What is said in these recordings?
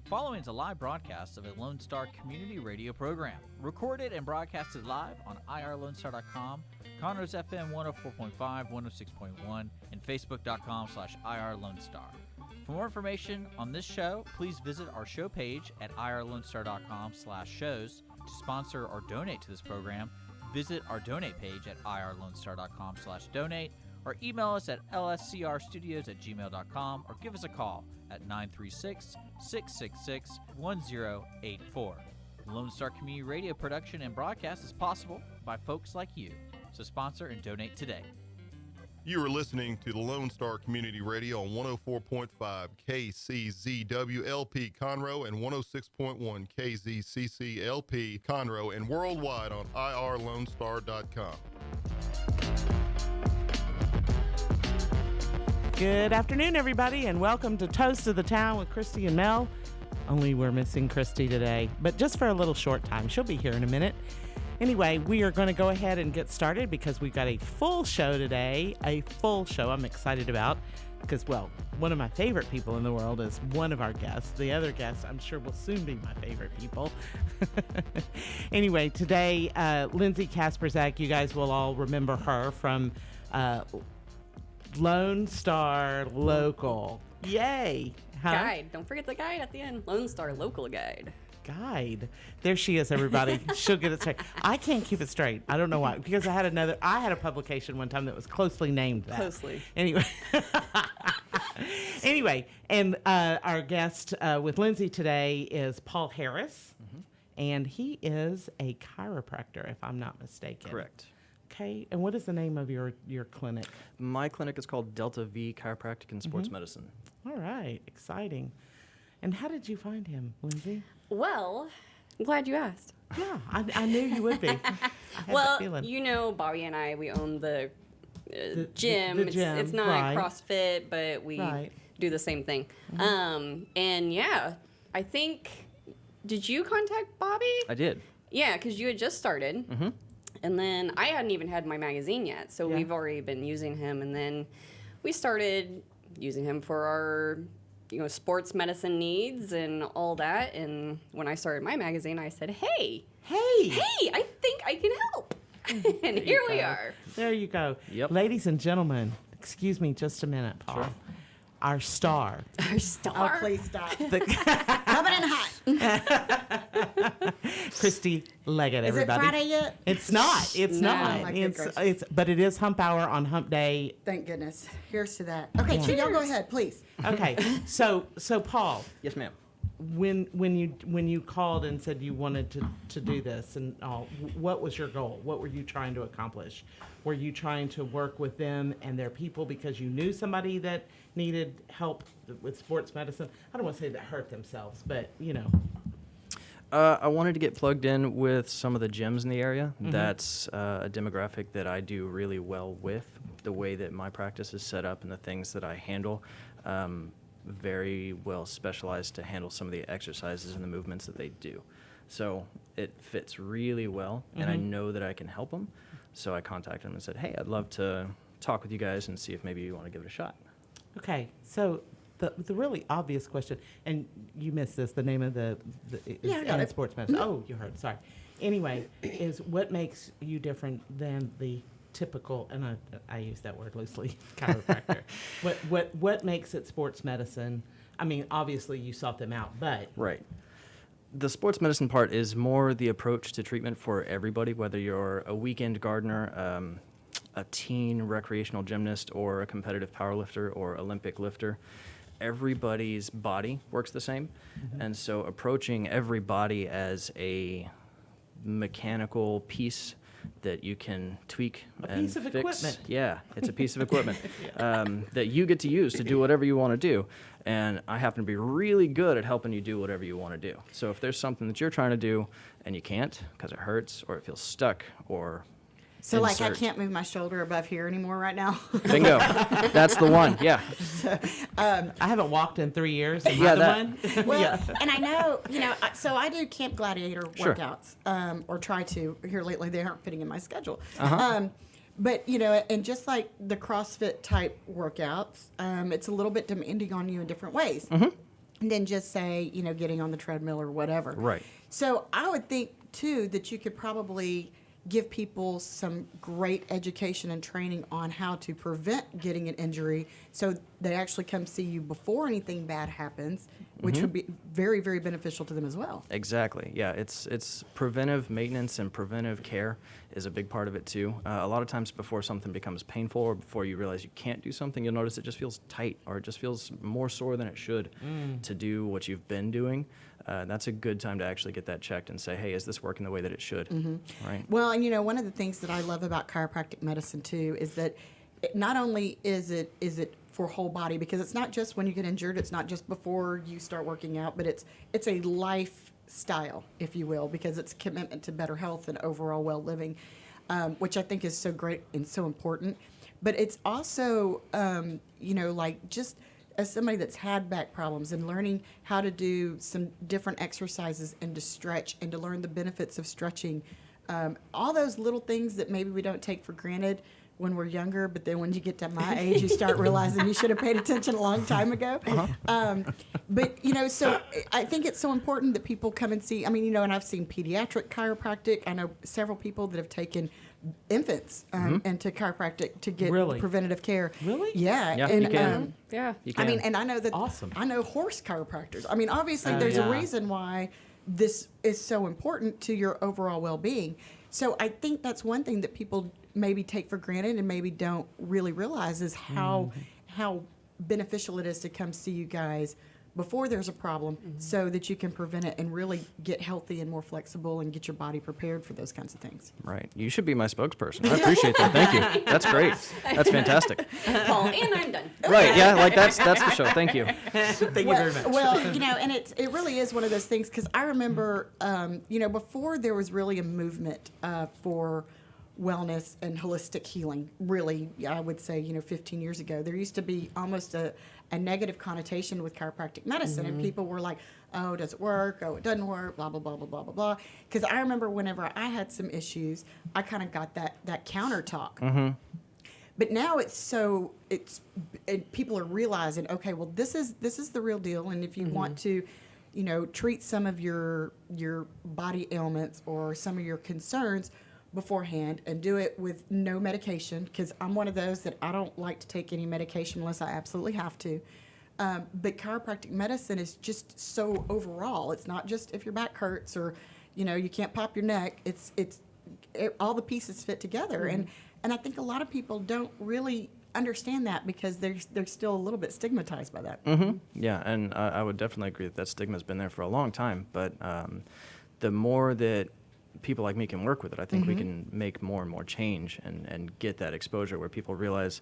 Following is a live broadcast of a Lone Star community radio program, recorded and broadcasted live on irlonestar.com, Conroe's FM 104.5, 106.1, and facebook.com/irlonestar. For more information on this show, please visit our show page at irlonestar.com/shows. To sponsor or donate to this program, visit our donate page at irlonestar.com/donate, or email us at lscrstudios@gmail.com, or give us a call at 936-666-1084. Lone Star Community Radio production and broadcast is possible by folks like you. So sponsor and donate today. You are listening to the Lone Star Community Radio on 104.5 KCZWLP Conroe and 106.1 KZCCLP Conroe, and worldwide on irlonestar.com. Good afternoon, everybody, and welcome to Toast of the Town with Christy and Mel. Only we're missing Christy today, but just for a little short time. She'll be here in a minute. Anyway, we are going to go ahead and get started because we've got a full show today, a full show I'm excited about because, well, one of my favorite people in the world is one of our guests. The other guests, I'm sure, will soon be my favorite people. Anyway, today, Lindsey Kasprzak, you guys will all remember her from Lone Star Local. Yay. Huh? Guide. Don't forget the guide at the end. Lone Star Local Guide. Guide. There she is, everybody. She'll get it straight. I can't keep it straight. I don't know why. Because I had a publication one time that was closely named that. Closely. Anyway. And our guest with Lindsey today is Paul Harris. Mm-hmm. And he is a chiropractor, if I'm not mistaken. Correct. Okay, and what is the name of your clinic? My clinic is called Delta V Chiropractic and Sports Medicine. All right, exciting. And how did you find him, Lindsey? Well, I'm glad you asked. Yeah, I knew you would be. I had that feeling. You know, Bobby and I, we own the gym. The gym. It's not right. CrossFit, but we do the same thing. Mm-hmm. And yeah, I think, did you contact Bobby? I did. Yeah, because you had just started. Mm-hmm. And then I hadn't even had my magazine yet, so we've already been using him. And then we started using him for our, sports medicine needs and all that. And when I started my magazine, I said, hey, I think I can help. And here we are. There you go. Yep. Ladies and gentlemen, excuse me just a minute, Paul. Sure. Our star. Our star? Oh, please stop. Coming in hot. Christy Leggett, Is everybody. it Friday yet? It's not. It's No. not. Oh, my good gracious. But it is hump hour on hump day. Thank goodness. Here's to that. Okay, so y'all go ahead, please. Okay. So Paul, Yes, ma'am. when you called and said you wanted to do this and all, what was your goal? What were you trying to accomplish? Were you trying to work with them and their people because you knew somebody that needed help with sports medicine? I don't want to say that hurt themselves, but I wanted to get plugged in with some of the gyms in the area. Mm-hmm. That's a demographic that I do really well with. The way that my practice is set up and the things that I handle, very well specialized to handle some of the exercises and the movements that they do. So it fits really well, and I know that I can help them. So I contacted them and said, hey, I'd love to talk with you guys and see if maybe you want to give it a shot. Okay, so the really obvious question, and you missed this, the name of the Yeah, I got it. sports medicine. Oh, you heard, sorry. Anyway, is what makes you different than the typical, and I use that word loosely, chiropractor. What makes it sports medicine? I mean, obviously you sought them out, but Right. The sports medicine part is more the approach to treatment for everybody, whether you're a weekend gardener, a teen recreational gymnast, or a competitive powerlifter or Olympic lifter. Everybody's body works the same. And so approaching every body as a mechanical piece that you can tweak and piece of fix. equipment. Yeah, it's a piece of equipment that you get to use to do whatever you want to do. And I happen to be really good at helping you do whatever you want to do. So if there's something that you're trying to do and you can't because it hurts or it feels stuck or So, I insert. can't move my shoulder above here anymore right now. Bingo. That's the one. Yeah. I haven't walked in 3 years. Am Yeah, I the that- one? Well, Yeah. and I know, so I do Camp Gladiator Sure. workouts, or try to. Here lately, they aren't fitting in my schedule. Uh-huh. But, and just like the CrossFit type workouts, it's a little bit demanding on you in different ways. Mm-hmm. than just say, getting on the treadmill or whatever. Right. So I would think too that you could probably give people some great education and training on how to prevent getting an injury, so they actually come see you before anything bad happens, which would be very, very beneficial to them as well. Exactly. Yeah, it's preventive maintenance and preventive care is a big part of it too. A lot of times before something becomes painful or before you realize you can't do something, you'll notice it just feels tight or it just feels more sore than it should to do what you've been doing. That's a good time to actually get that checked and say, hey, is this working the way that it should? Right. Well, and one of the things that I love about chiropractic medicine too is that not only is it for whole body, because it's not just when you get injured, it's not just before you start working out, but it's a lifestyle, if you will, because it's commitment to better health and overall well living, which I think is so great and so important. But it's also, like just as somebody that's had back problems and learning how to do some different exercises and to stretch and to learn the benefits of stretching, all those little things that maybe we don't take for granted when we're younger, but then when you get to my age, you start realizing you should have paid attention a long time ago. But, so I think it's so important that people come and see. I mean, and I've seen pediatric chiropractic. I know several people that have taken infants into chiropractic to get preventative care. Really? Yeah. Yeah, And, you can. Yeah. You can. I mean, and I know that Awesome. I know horse chiropractors. I mean, obviously, there's yeah. a reason why this is so important to your overall well-being. So I think that's one thing that people maybe take for granted and maybe don't really realize is how beneficial it is to come see you guys before there's a problem so that you can prevent it and really get healthy and more flexible and get your body prepared for those kinds of things. Right. You should be my spokesperson. I appreciate that. Thank you. That's great. That's fantastic. Paul, and I'm done. Right. Yeah. Like that's the show. Thank you. Thank you very much. Well, and it really is one of those things because I remember, before there was really a movement for wellness and holistic healing, really, I would say, 15 years ago, there used to be almost a negative connotation with chiropractic medicine, and people were like, oh, does it work? Oh, it doesn't work, blah, blah, blah, blah, blah, blah, blah. Because I remember whenever I had some issues, I kind of got that counter talk. But now people are realizing, okay, well, this is the real deal, and if you want to, treat some of your body ailments or some of your concerns beforehand and do it with no medication, because I'm one of those that I don't like to take any medication unless I absolutely have to. But chiropractic medicine is just so overall. It's not just if your back hurts or, you can't pop your neck. It's all the pieces fit together. And I think a lot of people don't really understand that because they're still a little bit stigmatized by that. Yeah, and I would definitely agree that stigma's been there for a long time. But the more that people like me can work with it, I think we can make more and more change and get that exposure where people realize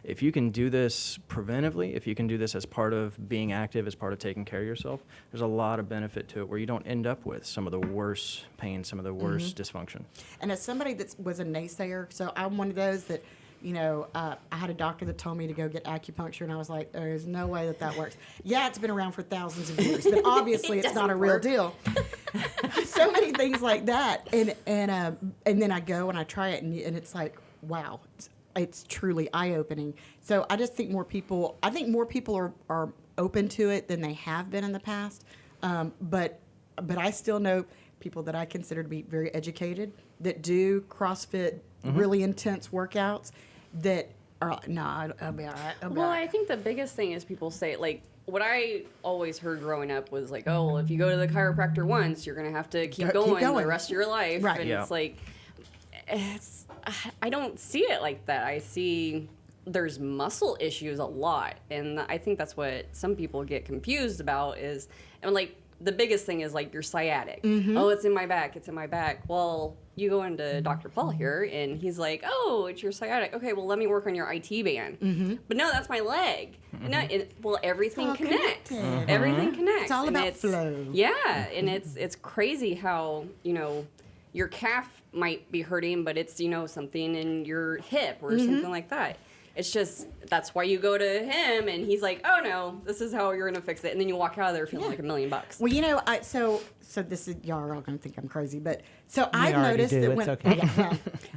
if you can do this preventively, if you can do this as part of being active, as part of taking care of yourself, there's a lot of benefit to it where you don't end up with some of the worst pain, some of the worst dysfunction. And as somebody that was a naysayer, so I'm one of those that, I had a doctor that told me to go get acupuncture, and I was like, there's no way that works. Yeah, it's been around for thousands of years, but obviously it's not a real deal. So many things like that. And then I go and I try it, and it's like, wow, it's truly eye-opening. So I just think more people are open to it than they have been in the past. But I still know people that I consider to be very educated that do CrossFit, really intense workouts that are like, no, I'll be all right. Well, I think the biggest thing is people say, like, what I always heard growing up was like, oh, well, if you go to the chiropractor once, you're going to have to keep going the rest of your life. Right. And it's like, I don't see it like that. I see there's muscle issues a lot. And I think that's what some people get confused about is, and like, the biggest thing is like your sciatic. Oh, it's in my back. It's in my back. Well, you go into Dr. Paul here, and he's like, "Oh, it's your sciatic. Okay, well, let me work on your IT band." But no, that's my leg. No, everything connects. Everything connects. It's all about flow. Yeah, and it's crazy how your calf might be hurting, but it's something in your hip or something like that. It's just, that's why you go to him, and he's like, oh, no, this is how you're going to fix it. And then you walk out of there feeling like $1 million. Well, so this is, y'all are all going to think I'm crazy, but so I've already noticed do. that It's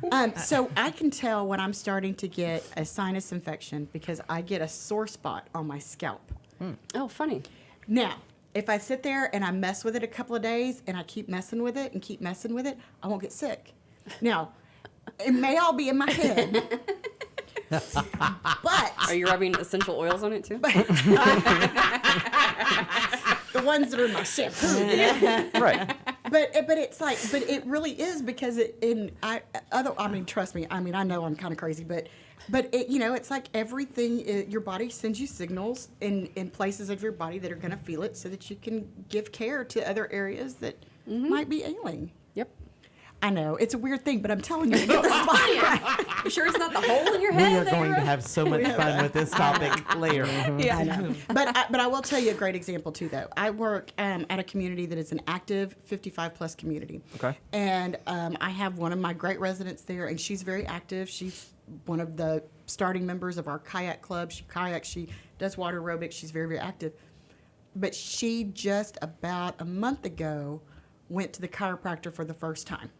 when, okay. so I can tell when I'm starting to get a sinus infection because I get a sore spot on my scalp. Oh, funny. Now, if I sit there and I mess with it a couple of days and I keep messing with it and keep messing with it, I won't get sick. Now, it may all be in my head. But Are you rubbing essential oils on it too? the ones that are in my shampoo, you know? Right. But it's like, but it really is because trust me, I mean, I know I'm kind of crazy, but it, you know, it's like everything, your body sends you signals in places of your body that are going to feel it so that you can give care to other areas that might be ailing. Yep. I know, it's a weird thing, but I'm telling you, to get the spot right. You sure it's not the hole in your We head? are going to have so much fun with this topic later. Yeah, I know. But I will tell you a great example too, though. I work at a community that is an active 55-plus community. Okay. And I have one of my great residents there, and she's very active. She's one of the starting members of our kayak club. She kayaks. She does water aerobics. She's very, very active. But she just about a month ago went to the chiropractor for the first time.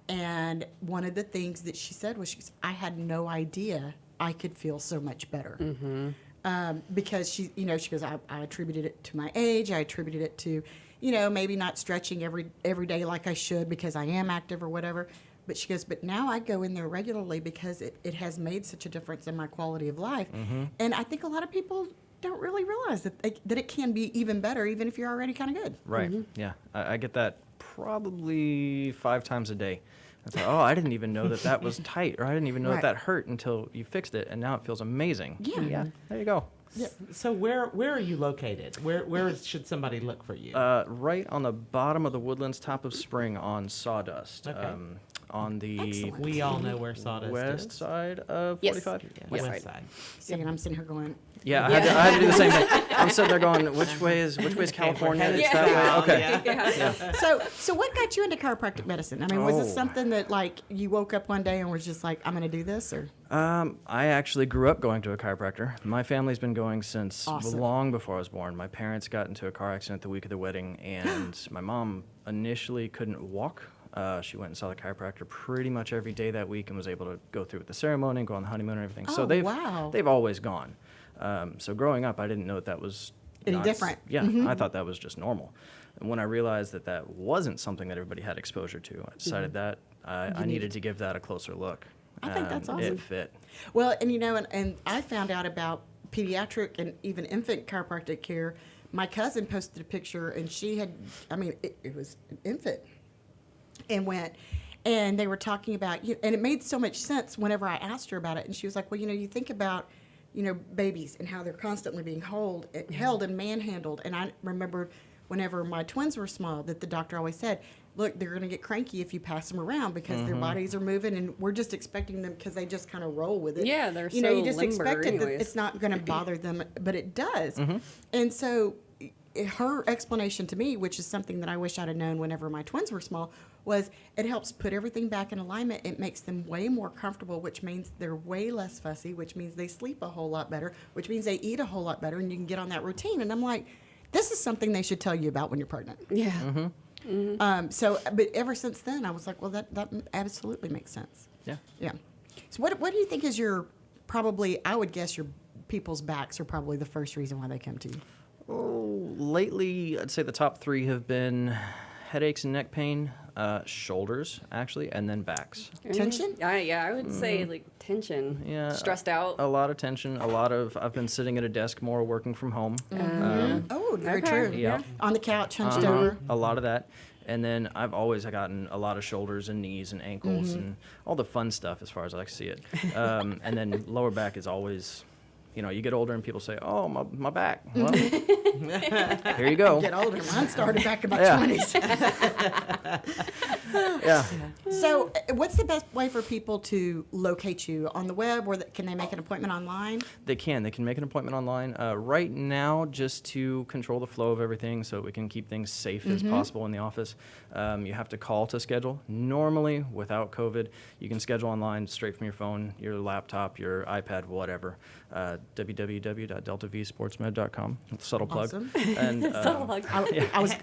And one of the things that she said was, I had no idea I could feel so much better. Because she goes, I attributed it to my age. I attributed it to, maybe not stretching every day like I should because I am active or whatever. But she goes, but now I go in there regularly because it has made such a difference in my quality of life. And I think a lot of people don't really realize that it can be even better, even if you're already kind of good. Right. Yeah. I get that probably 5 times a day. It's like, I didn't even know that was tight, or I didn't even know Right. that hurt until you fixed it, and now it feels amazing. Yeah. Yeah. There you go. Yeah. So where are you located? Where should somebody look for you? Right on the bottom of the Woodlands, top of Spring on Sawdust. Okay. On the Excellent. We all know where Sawdust west is. side of Yes. 45. Yeah, West west side. side. See, and I'm sitting here going, Yeah, I had to do the same thing. I'm sitting there going, which way is California? headed It's that south, way. yeah. Okay. So what got you into chiropractic medicine? I mean, was it Oh. something that like you woke up one day and was just like, I'm going to do this, or? I actually grew up going to a chiropractor. My family's been going since Awesome. long before I was born. My parents got into a car accident the week of the wedding, and my mom initially couldn't walk. She went and saw the chiropractor pretty much every day that week and was able to go through with the ceremony and go on the honeymoon and everything. So Oh, wow. they've always gone. So growing up, I didn't know that was Any not- different. Yeah, I thought that was just normal. And when I realized that wasn't something that everybody had exposure to, I decided that I needed to give that a closer look. I think that's awesome. It fit. Well, and and I found out about pediatric and even infant chiropractic care. My cousin posted a picture, and she had, it was an infant, and they were talking about, and it made so much sense whenever I asked her about it, and she was like, well, you think about, babies and how they're constantly being held and manhandled, and I remember whenever my twins were small that the doctor always said, look, they're going to get cranky if you pass them around because their bodies are moving, and we're just expecting them because they just kind of roll with it. Yeah, they're you so just limber expect it that anyways. it's not going to bother them, but it does. And so her explanation to me, which is something that I wish I'd have known whenever my twins were small, was it helps put everything back in alignment. It makes them way more comfortable, which means they're way less fussy, which means they sleep a whole lot better, which means they eat a whole lot better, and you can get on that routine. And I'm like, this is something they should tell you about when you're pregnant. Yeah. But ever since then, I was like, well, that absolutely makes sense. Yeah. Yeah. So what do you think is I would guess your people's backs are probably the first reason why they come to you? Oh, lately, I'd say the top 3 have been headaches and neck pain, shoulders, actually, and then backs. Tension? I would say like tension. Yeah. Stressed out. A lot of tension, I've been sitting at a desk more working from home. Oh, very Okay. true. Yeah. On the couch, hunched over. A lot of that. And then I've always gotten a lot of shoulders and knees and ankles and all the fun stuff as far as I can see it. And then lower back is always, you get older and people say, oh, my back. Well, here you go. Get older. Mine started back in my Yeah. 20s. Yeah. So, what's the best way for people to locate you on the web, or can they make an appointment online? They can make an appointment online. Right now, just to control the flow of everything so we can keep things safe as possible in the office, you have to call to schedule. Normally, without COVID, you can schedule online straight from your phone, your laptop, your iPad, whatever. www.deltavsportsmed.com. Subtle plug. Awesome. And Subtle plug. I was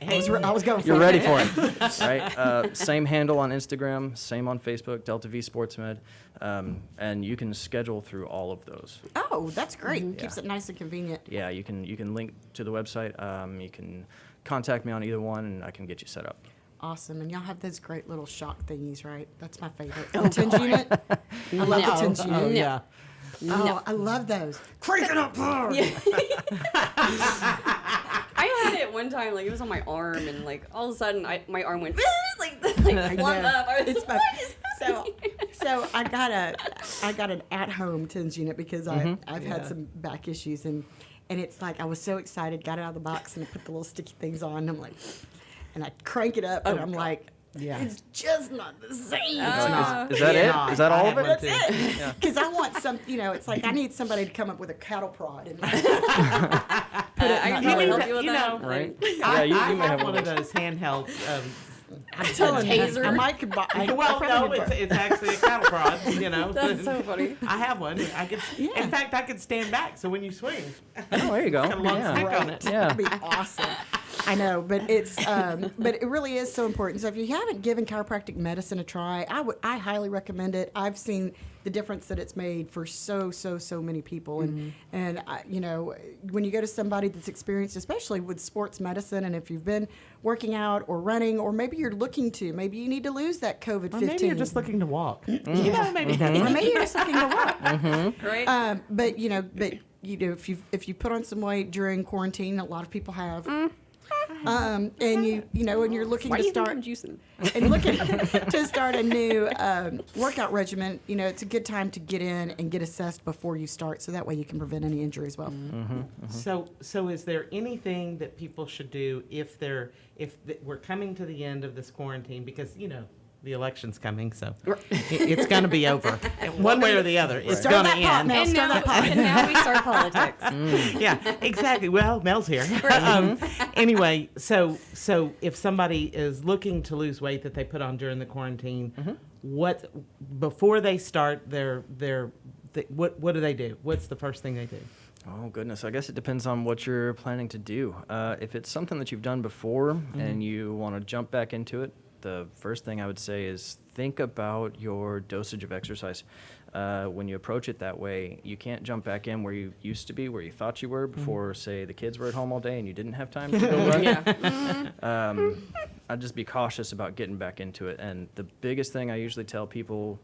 going for you're it. ready for it, right? Same handle on Instagram, same on Facebook, Delta V Sportsmed, and you can schedule through all of those. Oh, that's great. Mm-hmm. Keeps it nice and convenient. Yeah, you can link to the website. You can contact me on either one, and I can get you set up. Awesome. And y'all have those great little shock thingies, right? That's my favorite. The TENS unit. I love the TENS unit. Oh, yeah. Oh, I love those. Crank it up hard. I had it one time, like it was on my arm, and like all of a sudden, my arm went like I flung know. up. I was It's like, fun. what is happening? So I got an at-home TENS unit because I've had some back issues, and it's like I was so excited, got it out of the box, and I put the little sticky things on, and I'm like, and I crank it up, and I'm like, Yeah. it's just not the same. Is that it? Yeah. Is that all I of it? have one That's too. it. Because I want some, it's like I need somebody to come up with a cattle prod and put it I in can my probably belly. help you with You that. know, Right? I, Yeah, you I may have have one of those handheld. I'm telling you, Taser. I might could buy. Well, no, it's actually a cattle prod. You know, That's so funny. I have one. I could. Yeah. In fact, I could stand back, so when you swing, Oh, there you go. got a long Yeah. stick on it. Yeah. That'd be awesome. I know, but but it really is so important. So if you haven't given chiropractic medicine a try, I highly recommend it. I've seen the difference that it's made for so many people, and when you go to somebody that's experienced, especially with sports medicine, and if you've been working out or running, or maybe you're looking to, maybe you need to lose that COVID-15. or maybe you're just looking to walk. You know, maybe that's or maybe you're just looking to walk. Right? But if you put on some weight during quarantine, a lot of people have. And and you're looking Why to do you think start I'm juicing? and looking to start a new workout regimen, it's a good time to get in and get assessed before you start, so that way you can prevent any injury as well. So is there anything that people should do if we're coming to the end of this quarantine, because the election's coming, so it's going to be over one way or the other. It's Start going to that pot end. now. And Start now, that pot. and now we start politics. Yeah, exactly. Well, Mel's here. Anyway, so if somebody is looking to lose weight that they put on during the quarantine, what before they start what do they do? What's the first thing they do? Oh, goodness. I guess it depends on what you're planning to do. If it's something that you've done before and you want to jump back into it, the first thing I would say is think about your dosage of exercise. When you approach it that way, you can't jump back in where you used to be, where you thought you were before, say, the kids were at home all day and you didn't have time to go run. I'd just be cautious about getting back into it. And the biggest thing I usually tell people,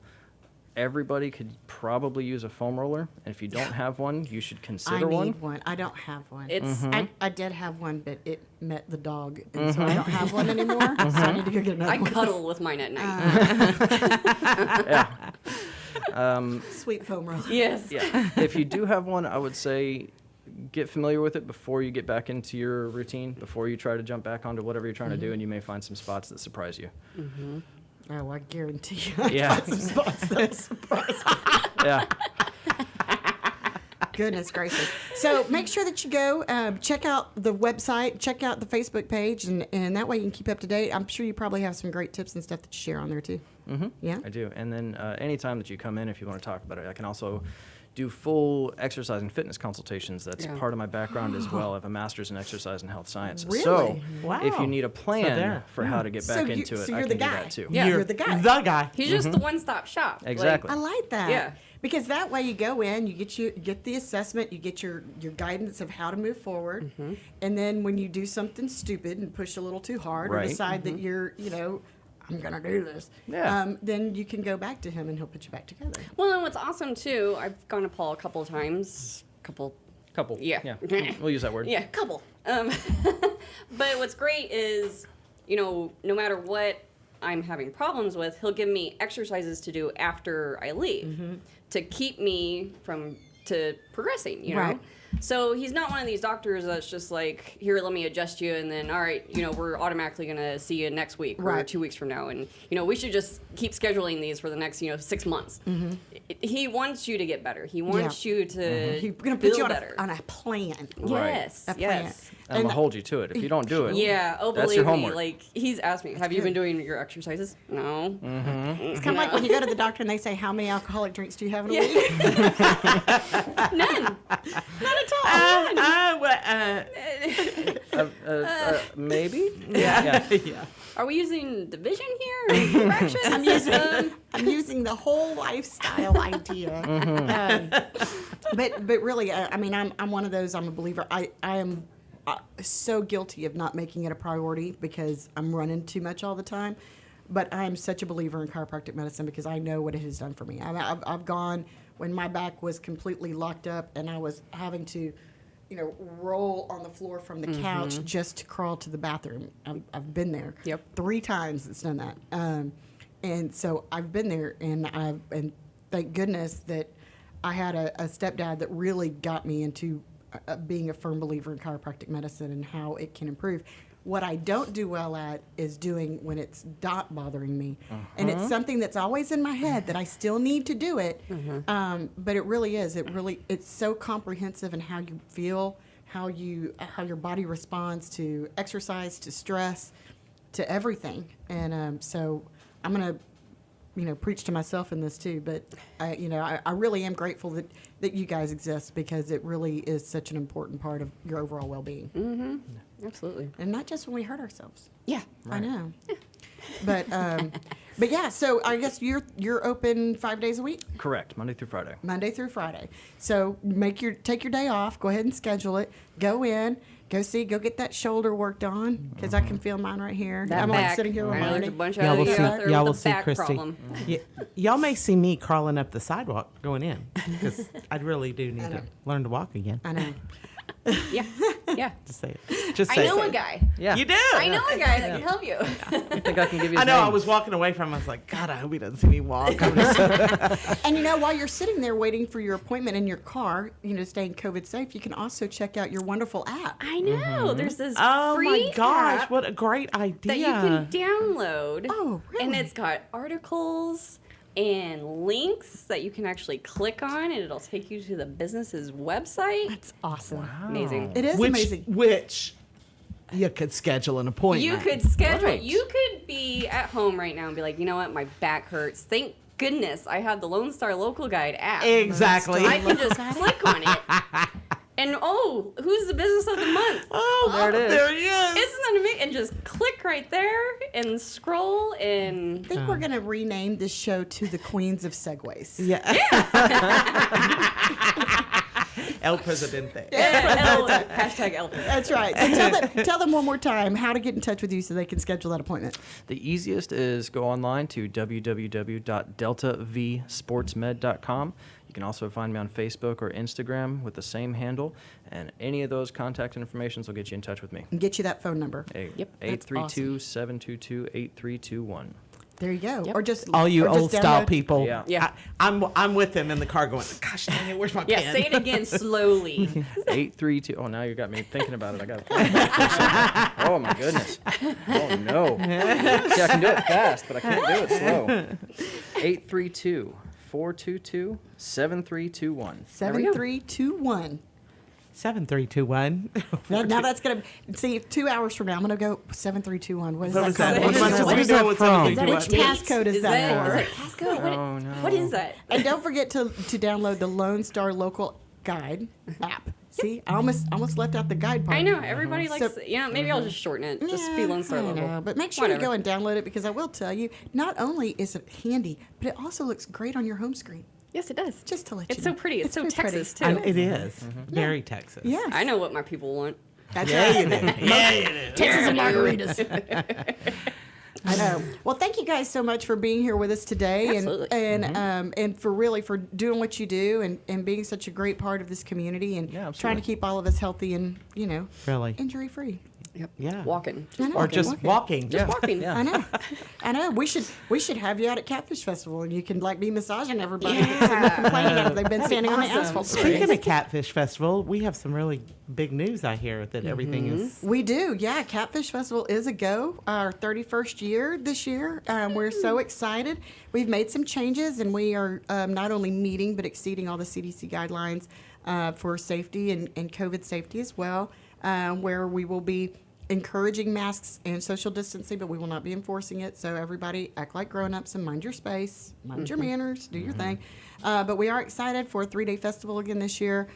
everybody could probably use a foam roller. And if you don't have one, you should I consider one. need one. I don't have one. It's I did have one, but it met the dog, and so I don't have one anymore. So I need to go get another I one. cuddle with mine at night. Sweet foam roller. Yes. Yeah. If you do have one, I would say get familiar with it before you get back into your routine, before you try to jump back onto whatever you're trying to do, and you may find some spots that surprise you. Oh, I guarantee you. Yeah. Some spots that surprise me. Yeah. Goodness gracious. So make sure that you go check out the website, check out the Facebook page, and that way you can keep up to date. I'm sure you probably have some great tips and stuff that you share on there too. Yeah? I do. And then anytime that you come in, if you want to talk about it, I can also do full exercise and fitness consultations. That's Yeah. part of my background as well. I have a master's in exercise and health science. Really? So Wow. if you need a plan there- for how to get back into it, so I you're can the do guy. that too. Yeah. You're the guy. The guy. He's just the one-stop shop. Like, Exactly. I like that. Yeah. Because that way you go in, you get the assessment, you get your guidance of how to move forward, and then when you do something stupid and push a little too hard or Right. decide that you're, I'm gonna do this, Yeah. then you can go back to him and he'll put you back together. well, and what's awesome too, I've gone to Paul a couple of times. Couple. Yeah. We'll use that word. Yeah, couple. But what's great is, no matter what I'm having problems with, he'll give me exercises to do after I leave to keep me from progressing, Right. So he's not one of these doctors that's just like, here, let me adjust you, and then, all right, we're automatically going to see you next week or Right. 2 weeks from now. And, we should just keep scheduling these for the next, 6 months. He wants you to get better. He wants you to He's gonna put feel you on better. a plan. Right. Yes, A plan. yes. And I'm gonna hold you to it. If you don't do it, Yeah, oh, that's believe your me. homework. Like, he's asked me, have you been doing your exercises? No. It's kind of like when you go to the doctor and they say, how many alcoholic drinks do you have in a week? None. Not at all. maybe. Yeah. Yeah. Are we using division here? Or fractions? I'm using the whole lifestyle idea. But really, I mean, I'm one of those. I'm a believer. I am so guilty of not making it a priority because I'm running too much all the time. But I'm such a believer in chiropractic medicine because I know what it has done for me. I've gone when my back was completely locked up and I was having to, roll on the floor from the couch just to crawl to the bathroom. I've been there. Yep. 3 times it's done that. And so I've been there, and thank goodness that I had a stepdad that really got me into being a firm believer in chiropractic medicine and how it can improve. What I don't do well at is doing when it's not bothering me. And it's something that's always in my head that I still need to do it. But it really is. It's so comprehensive in how you feel, how your body responds to exercise, to stress, to everything. And so I'm going to preach to myself in this too, but I really am grateful that you guys exist because it really is such an important part of your overall well-being. Mm-hmm. Absolutely. And not just when we hurt ourselves. Yeah. I know. But yeah, so I guess you're open 5 days a week? Correct. Monday through Friday. Monday through Friday. So take your day off, go ahead and schedule it, go in, go get that shoulder worked on, because I can feel mine right here. That I'm back. like sitting here with I know mine. there's a bunch Y'all of will you see- out there y'all with will a see back Christy. problem. Y'all may see me crawling up the sidewalk going in because I really do need to learn to walk again. I know. Yeah. Yeah. Just say it. Just I say know it. a guy. Yeah. You do? I know a guy that can help you. I think I can give you his I know. I name. was walking away from him. I was like, God, I hope he doesn't see me walk. I'm just- And while you're sitting there waiting for your appointment in your car, staying COVID safe, you can also check out your wonderful app. I know. There's this oh free my gosh, app what a great idea. that you can download. Oh, really? And it's got articles and links that you can actually click on, and it'll take you to the business's website. That's awesome. Amazing. It is amazing. Which you could schedule an appointment. You could schedule. Right. You could be at home right now and be like, you know what, my back hurts. Thank goodness I have the Lone Star Local Guide app. Exactly. I can just click on it. And who's the business of the month? Oh, There it is. There he is. Isn't that amazing? And just click right there and scroll and I think we're going to rename this show to the Queens of Segways. Yeah. El Presidente. hashtag elephant. That's right. So tell them one more time how to get in touch with you so they can schedule that appointment. The easiest is go online to www.deltavsportsmed.com. You can also find me on Facebook or Instagram with the same handle, and any of those contact information will get you in touch with me. And get you that phone number. Yep. 832-722-8321. There you go. Yep. Or just All you or just old style download- people. Yeah. Yeah. I'm with him in the car going, gosh dang it, where's my Yeah, pen? say it again slowly. 832. Oh, now you got me thinking about it. I got it. Oh my goodness. Oh no. See, I can do it fast, but I can't do it slow. 832-422-7321. 7321. 7321. Now that's going to see 2 hours from now. I'm going to go 7321. What is What that was that? code? What am I supposed to What is do that with from? 7321? Which passcode is that for? Is that passcode? Oh, no. What is that? And don't forget to download the Lone Star Local Guide app. See, I almost left out the guide part. I know everybody likes. So- Maybe I'll just shorten it. Just be Lone Star I Local. know, but make sure Whatever. you go and download it because I will tell you, not only is it handy, but it also looks great on your home screen. Yes, it does. Just to let It's you so know. pretty. It's so very pretty. Texas too. And it is. Very Texas. Yes. I know what my people want. That's Yeah, right. you do. Yeah, you do. Texas and margaritas. I know. Well, thank you guys so much for being here with us today, Absolutely. and for doing what you do and being such a great part of this community and Yeah, absolutely. trying to keep all of us healthy and Really. injury free. Yep. Yeah. Walking. I know. Or just walking. Just walking. Yeah. I know. We should have you out at Catfish Festival and you can be massaging everybody that's complaining after they've been standing on the Awesome. asphalt. Speaking of Catfish Festival, we have some really big news, I hear, that everything is. We do, yeah. Catfish Festival is a go. Our 31st year this year. We're so excited. We've made some changes, and we are not only meeting but exceeding all the CDC guidelines for safety and COVID safety as well. where we will be encouraging masks and social distancing, but we will not be enforcing it. So everybody act like grown-ups and mind your space, mind your manners, do your thing. But we are excited for a 3-day festival again this year.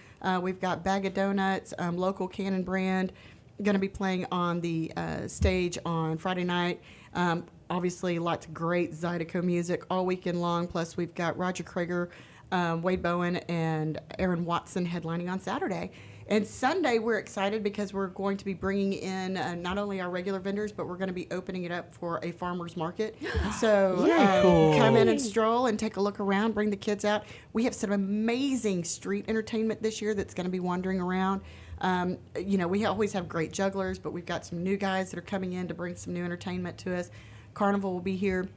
We've got Bag of Donuts, local Cannon brand, going to be playing on the stage on Friday night. Obviously, lots of great Zydeco music all weekend long. Plus, we've got Roger Krager, Wade Bowen, and Aaron Watson headlining on Saturday. And Sunday, we're excited because we're going to be bringing in not only our regular vendors, but we're going to be opening it up for a farmer's market. So cool. Come in and stroll and take a look around, bring the kids out. We have some amazing street entertainment this year that's going to be wandering around. We always have great jugglers, but we've got some new guys that are coming in to bring some new entertainment to us. Carnival will be here.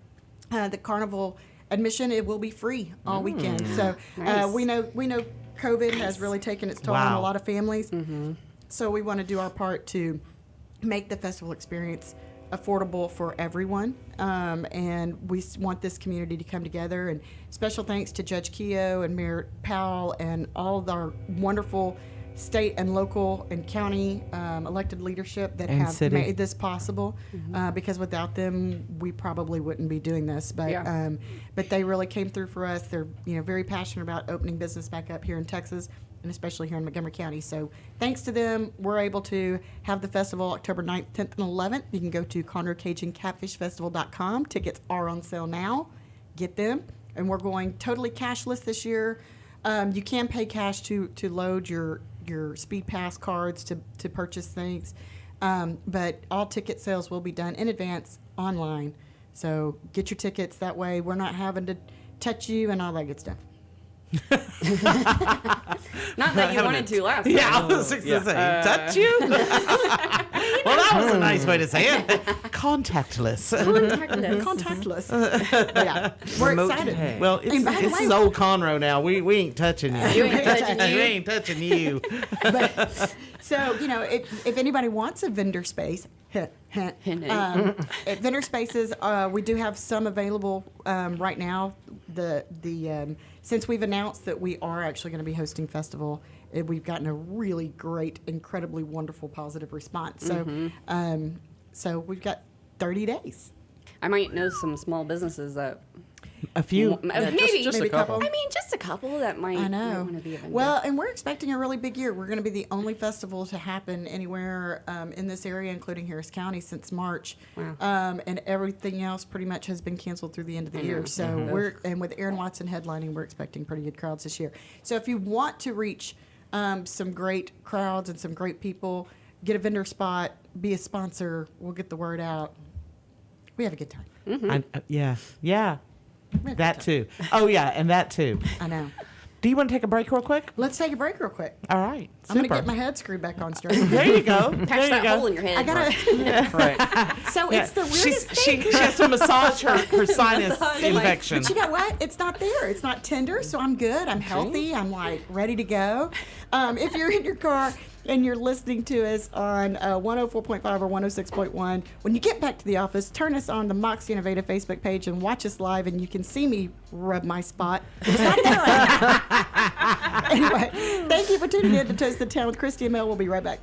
The carnival admission, it will be free all weekend. So Nice. we know COVID has really taken its toll on Wow. a lot of families. So we want to do our part to make the festival experience affordable for everyone. And we want this community to come together. And special thanks to Judge Keogh and Mayor Powell and all of our wonderful state and local and county elected leadership that And have city. made this possible. Because without them, we probably wouldn't be doing this. But Yeah. but they really came through for us. They're very passionate about opening business back up here in Texas, and especially here in Montgomery County. So thanks to them, we're able to have the festival October 9th, 10th, and 11th. You can go to ConroeCajunCatfishFestival.com. Tickets are on sale now. Get them. And we're going totally cashless this year. You can pay cash to load your Speed Pass cards to purchase things. But all ticket sales will be done in advance online. So get your tickets. That way we're not having to touch you and all that good stuff. Not that you wanted to last Yeah, time. I was just going to say, touch you? Well, that was a nice way to say it. Contactless. Contactless. Yeah. We're Remote excited. pay. Well, And by the this way- is old Conroe now. We ain't touching you. You ain't touching We you. ain't touching you. So, if anybody wants a vendor space, at vendor spaces, we do have some available right now. Since we've announced that we are actually going to be hosting festival, we've gotten a really great, incredibly wonderful, positive response. So, so we've got 30 days. I might know some small businesses that A few. maybe just a maybe couple. I mean, just a couple that might I know. want to be a vendor. Well, and we're expecting a really big year. We're going to be the only festival to happen anywhere in this area, including Harris County, since March. Wow. And everything else pretty much has been canceled through the end of the year. So and with Aaron Watson headlining, we're expecting pretty good crowds this year. So if you want to reach some great crowds and some great people, get a vendor spot, be a sponsor, we'll get the word out. We have a good time. Yeah. We have a good That time. too. Oh, yeah, and that too. I know. Do you want to take a break real quick? Let's take a break real quick. All right. I'm going to Super. get my head screwed back on straight. There you go. Patch there you that go. hole in your head. I gotta. Right. So Yeah, it's the weirdest thing. she has to massage her sinus Massage. infection. But you know what? It's not there. It's not tender, so I'm good. I'm healthy. I'm like ready to go. If you're in your car and you're listening to us on 104.5 or 106.1, when you get back to the office, turn us on the Moxie Innovative Facebook page and watch us live, and you can see me rub my spot. It's not there right now. Anyway, thank you for tuning in to Toast the Town with Christy and Mel. We'll be right back.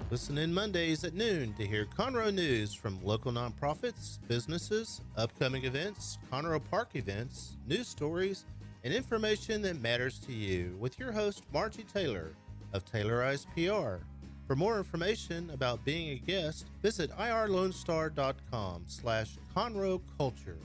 Listen in Mondays at noon to hear Conroe news from local nonprofits, businesses, upcoming events, Conroe Park events, news stories, and information that matters to you with your host, Margie Taylor of Taylorized PR. For more information about being a guest, visit irlonestar.com/Conroe Culture.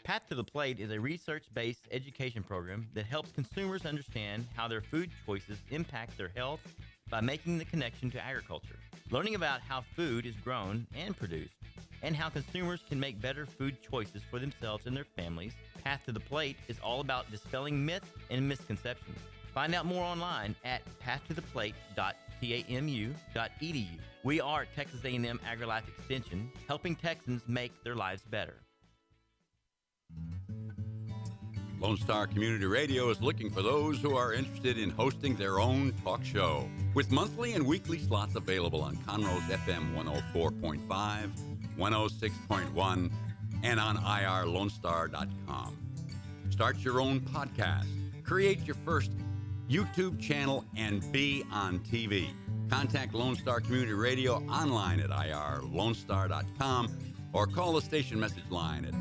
Path to the Plate is a research-based education program that helps consumers understand how their food choices impact their health by making the connection to agriculture. Learning about how food is grown and produced, and how consumers can make better food choices for themselves and their families, Path to the Plate is all about dispelling myths and misconceptions. Find out more online at pathtotheplate.tamu.edu. We are Texas A&M AgriLife Extension, helping Texans make their lives better. Lone Star Community Radio is looking for those who are interested in hosting their own talk show. With monthly and weekly slots available on Conroe's FM 104.5, 106.1, and on irlonestar.com. Start your own podcast, create your first YouTube channel, and be on TV. Contact Lone Star Community Radio online at irlonestar.com or call the station message line at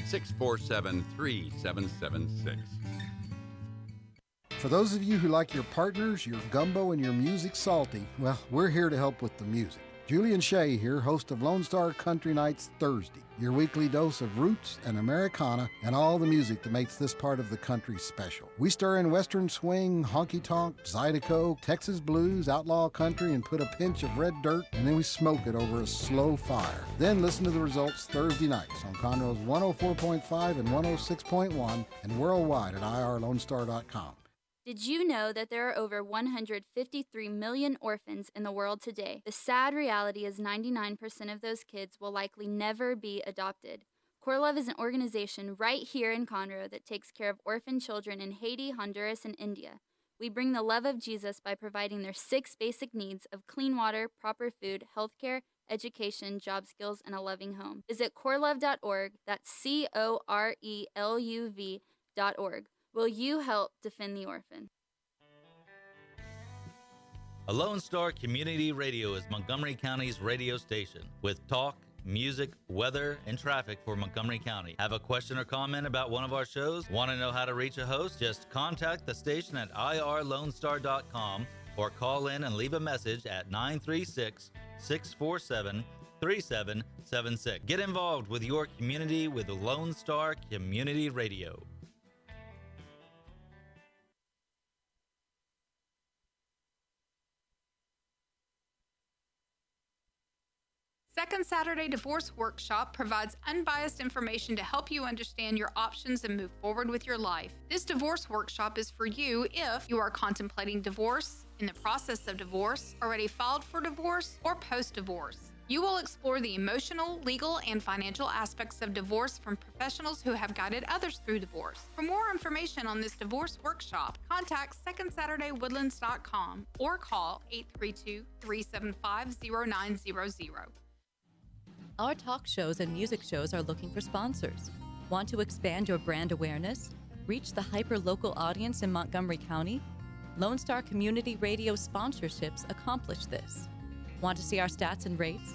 936-647-3776. For those of you who like your partners, your gumbo, and your music salty, well, we're here to help with the music. Julian Shea here, host of Lone Star Country Nights Thursday, your weekly dose of roots and Americana and all the music that makes this part of the country special. We stir in Western swing, honky-tonk, Zydeco, Texas blues, outlaw country, and put a pinch of red dirt, and then we smoke it over a slow fire. Then listen to the results Thursday nights on Conroe's 104.5 and 106.1 and worldwide at irlonestar.com. Did you know that there are over 153 million orphans in the world today? The sad reality is 99% of those kids will likely never be adopted. Core Love is an organization right here in Conroe that takes care of orphan children in Haiti, Honduras, and India. We bring the love of Jesus by providing their 6 basic needs of clean water, proper food, healthcare, education, job skills, and a loving home. Visit corelove.org, that's CORELUV.org. Will you help defend the orphan? A Lone Star Community Radio is Montgomery County's radio station with talk, music, weather, and traffic for Montgomery County. Have a question or comment about one of our shows? Want to know how to reach a host? Just contact the station at irlonestar.com or call in and leave a message at 936-647-3776. Get involved with your community with Lone Star Community Radio. Second Saturday Divorce Workshop provides unbiased information to help you understand your options and move forward with your life. This divorce workshop is for you if you are contemplating divorce, in the process of divorce, already filed for divorce, or post-divorce. You will explore the emotional, legal, and financial aspects of divorce from professionals who have guided others through divorce. For more information on this divorce workshop, contact SecondSaturdayWoodlands.com or call 832-375-0900. Our talk shows and music shows are looking for sponsors. Want to expand your brand awareness? Reach the hyper-local audience in Montgomery County? Lone Star Community Radio sponsorships accomplish this. Want to see our stats and rates?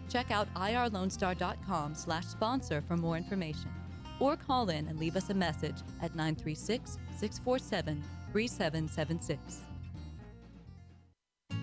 Check out irlonestar.com/sponsor for more information. Or call in and leave us a message at 936-647-3776.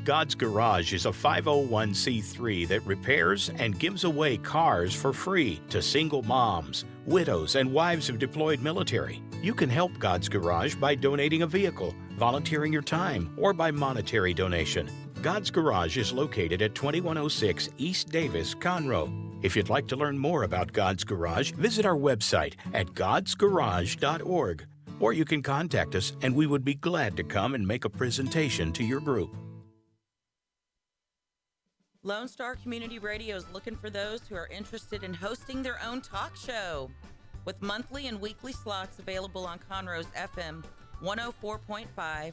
God's Garage is a 501c3 that repairs and gives away cars for free to single moms, widows, and wives of deployed military. You can help God's Garage by donating a vehicle, volunteering your time, or by monetary donation. God's Garage is located at 2106 East Davis, Conroe. If you'd like to learn more about God's Garage, visit our website at godsgarage.org. Or you can contact us and we would be glad to come and make a presentation to your group. Lone Star Community Radio is looking for those who are interested in hosting their own talk show. With monthly and weekly slots available on Conroe's FM 104.5,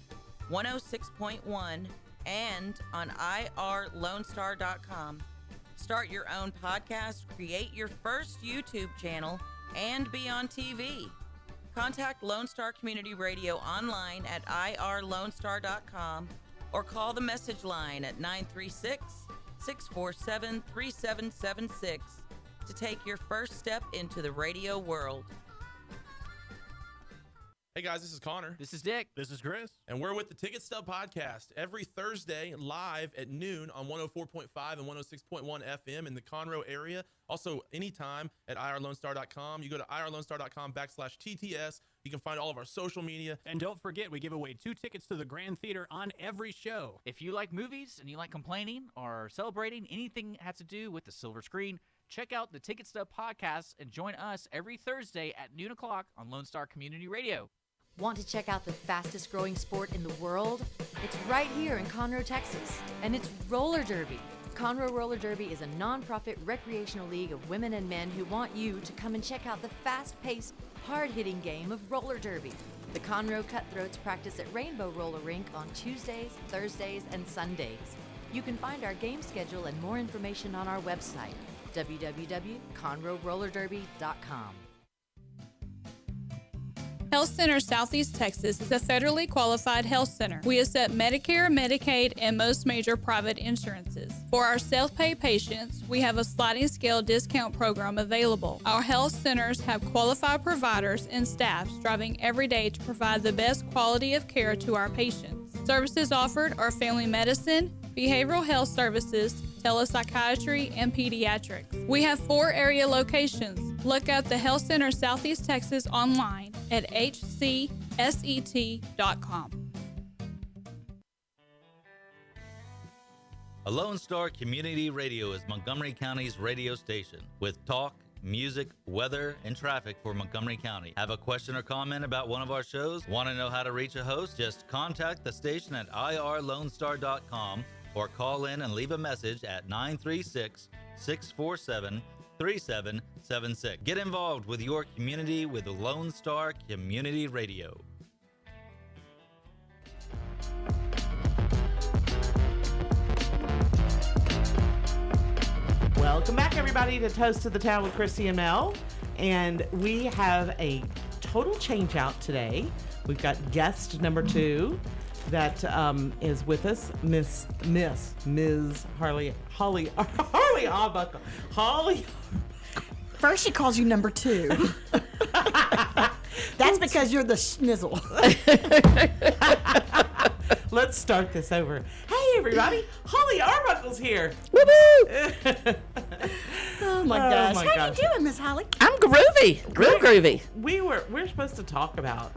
106.1, and on irlonestar.com. Start your own podcast, create your first YouTube channel, and be on TV. Contact Lone Star Community Radio online at irlonestar.com or call the message line at 936-647-3776 to take your first step into the radio world. Hey guys, this is Connor. This is Dick. This is Chris. And we're with the Ticket Stub Podcast every Thursday live at noon on 104.5 and 106.1 FM in the Conroe area. Also, anytime at irlonestar.com. You go to irlonestar.com/TTS. You can find all of our social media. And don't forget, we give away 2 tickets to the Grand Theater on every show. If you like movies and you like complaining or celebrating anything that has to do with the silver screen, check out the Ticket Stub Podcast and join us every Thursday at noon o'clock on Lone Star Community Radio. Want to check out the fastest growing sport in the world? It's right here in Conroe, Texas, and it's roller derby. Conroe Roller Derby is a non-profit recreational league of women and men who want you to come and check out the fast-paced, hard-hitting game of roller derby. The Conroe Cutthroats practice at Rainbow Roller Rink on Tuesdays, Thursdays, and Sundays. You can find our game schedule and more information on our website, www.conroerollerderby.com. Health Center Southeast Texas is a federally qualified health center. We accept Medicare, Medicaid, and most major private insurances. For our self-pay patients, we have a sliding scale discount program available. Our health centers have qualified providers and staff striving every day to provide the best quality of care to our patients. Services offered are family medicine, behavioral health services, telepsychiatry, and pediatrics. We have 4 area locations. Look up the Health Center Southeast Texas online at hcset.com. A Lone Star Community Radio is Montgomery County's radio station with talk, music, weather, and traffic for Montgomery County. Have a question or comment about one of our shows? Want to know how to reach a host? Just contact the station at irlonestar.com or call in and leave a message at 936-647-3776. Get involved with your community with the Lone Star Community Radio. Welcome back, everybody, to Toast of the Town with Christy and Mel. And we have a total change out today. We've got guest number 2 that is with us, Miss Holly Arbuckle. Holly. First she calls you number 2. That's because you're the schnizzle. Let's start this over. Hey, everybody. Holly Arbuckle's here. Woo-hoo! Oh, my gosh. How you doing, Miss Holly? I'm groovy. Real groovy. We're supposed to talk about